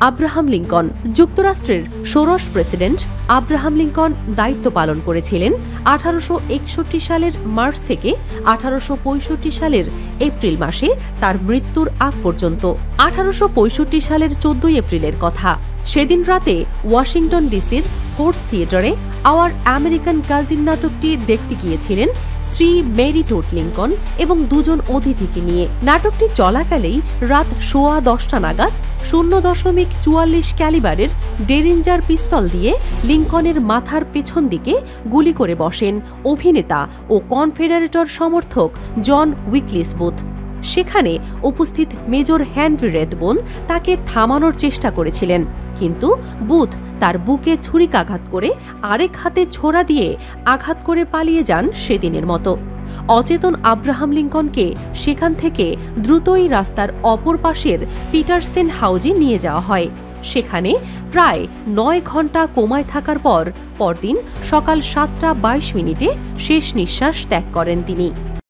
Abraham Lincoln. যুক্তরাষ্ট্রের ষোড়শ president Abraham Lincoln দায়িত্ব পালন করেছিলেন 1861 সালের মার্চ থেকে 1865 সালের এপ্রিল মাসে তার মৃত্যুর আগ পর্যন্ত। 1865 সালের 14 এপ্রিলের কথা। সেদিন রাতে ওয়াশিংটন ডিসির ফোর্থ থিয়েটারে আওয়ার আমেরিকান কাজিন নাটকটি দেখতে গিয়েছিলেন স্ত্রী মেরি টোড লিঙ্কন এবং দুজন অতিথিকে নিয়ে। নাটকটি চলাকালেই রাত 10:15 নাগাদ 0.44 ক্যালিবারের ডেরিঞ্জার পিস্তল দিয়ে লিঙ্কনের মাথার পেছন দিকে গুলি করে বসেন অভিনেতা ও কনফেডারেটর সমর্থক জন উইকলিস বুথ। সেখানে উপস্থিত মেজর হেনরি রেডবোন তাকে থামানোর চেষ্টা করেছিলেন, কিন্তু বুথ তার বুকে ছুরিকাঘাত করে আরেক হাতে ছোরা দিয়ে আঘাত করে পালিয়ে যান সেদিনের মতো। অচেতন আব্রাহাম লিঙ্কনকে সেখান থেকে দ্রুতই রাস্তার অপর পাশের পিটারসেন হাউজে নিয়ে যাওয়া হয়। সেখানে প্রায় 9 ঘণ্টা কোমায় থাকার পর পরদিন সকাল 7:22 শেষ নিঃশ্বাস ত্যাগ করেন তিনি।